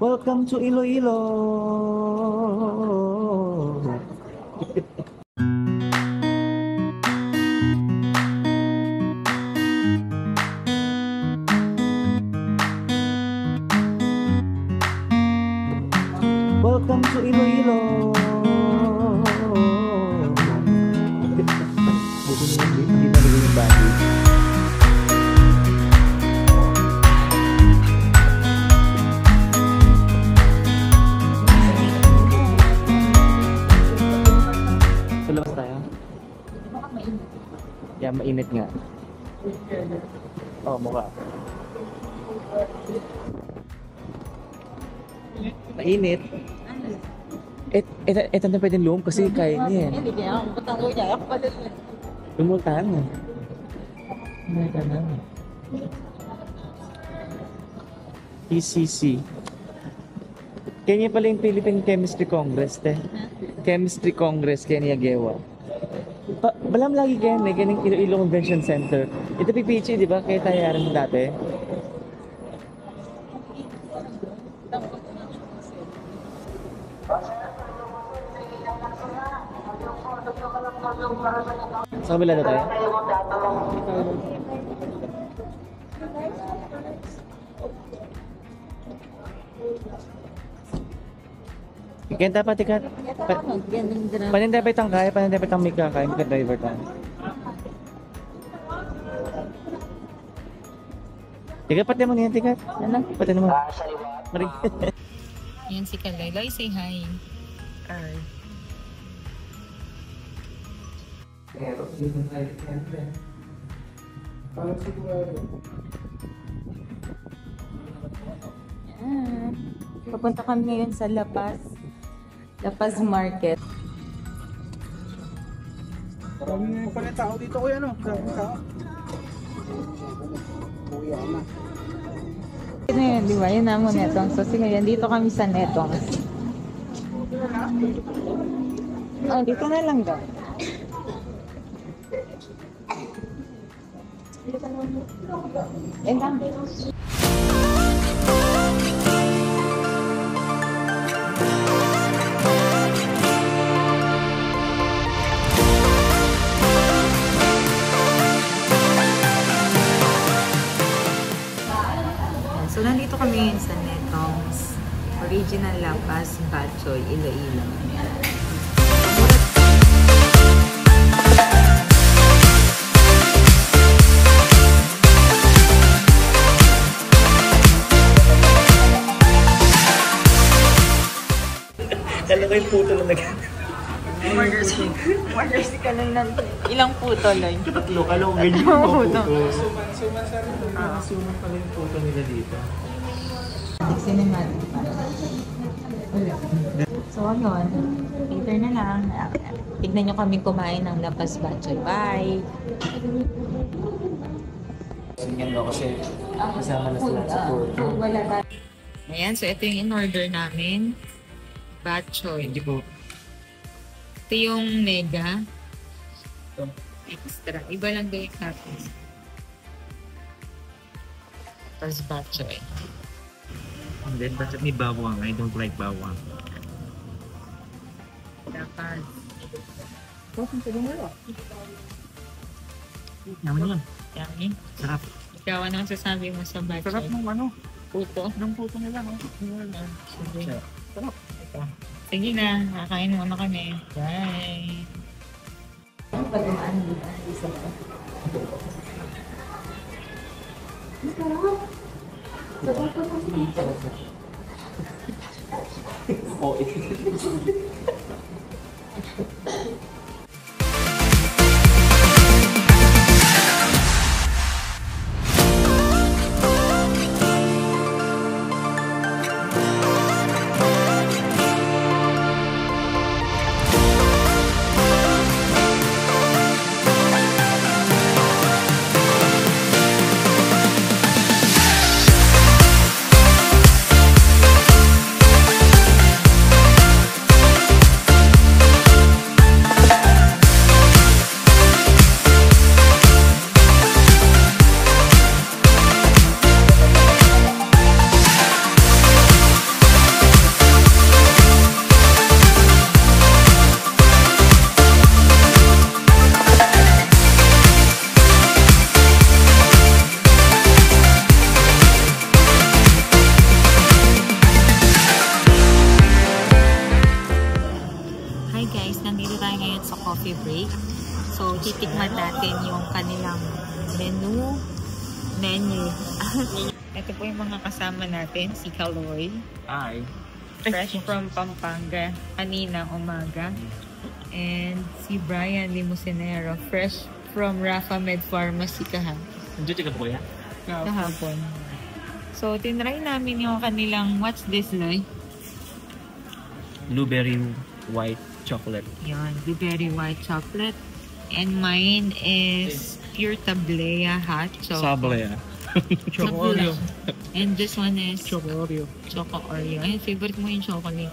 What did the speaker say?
Welcome to Iloilo. Welcome to Iloilo. Buti naman hindi nalagay yung baggage. Sa labas tayo? Yeah, mainit nga. Oh, mukha. Mainit. Ito na pwedeng loom kasi kaya niya. Hindi kaya ako patango niya. Ako pa din. Lumultahan mo. Hindi ka na. PCC. Kanya pala yung Philippine Chemistry Congress, te. Chemistry Congress, Kenya Gewa. Balam lagi kaya may ganang Iloilo Convention Center. Ito PPH, di ba? Kaya tayaran dati. Sa kabila na tayo? Ikan dapat ikan. Panin dapat ang kaya, panin dapat ang mika kaya, mika driver tayo. Tiga pati mo niyan, tiga. Ano? Pati naman. Mari. Yan si Kaloy. Say hi. Hi. Papunta kami ngayon sa La Paz Market. Maraming pala tao dito kuya, no? Maraming tao. Ito yun, di ba? Yun naman netong. So, sige, yan. Dito kami sa netong. Oh, dito na lang daw. Yan lang. So, nandito kami ngayon sa Netong's Original La Paz, Batchoy, Iloilo. Kala ko yung puto na Order si Kaloy ng ilang puto, Loy? Tatlo, kala ko ganyan Oo, yung no. puto. Suman pala yung puto nila dito. Cinematic pa. So, ayun. Later na lang. Tignan nyo kami kumain ng La Paz Batchoy. Bye! Ganyan no, kasi kasama na sila sa food. Wala tayo. Ayan, so ito yung in-order namin. Batchoy. Hindi po. Ito yung mega. Extra. Iba lang daw yung toppings. Tapos batchoy. And then, but may bawang. I don't like bawang. Tapos. Naman lang. Yummy. Sarap. Ikaw, anong sasabi mo sa batchoy? Sarap ng ano? Puto. Ng puto nila, no? Sige. Sige na, kakain muna kami. Bye! Ano pa dumaan dito? Isa pa. Oo. coffee break. So, titikman natin yung kanilang menu. Ito po yung mga kasama natin. Si Kaloy. Ay. Fresh from Pampanga. Kanina umaga. And si Brian Limusinero. Fresh from Rafa Med Pharmacy Nandiyo ka po yan? kahapon. So, tinry namin yung kanilang, what's this, Loy? Blueberry white chocolate. Yan, blueberry white chocolate. And mine is pure tablea hot chocolate. Choco Oreo. And this one is Choco Oreo. Choco Oreo. Ay, favorite mo yung chocolate.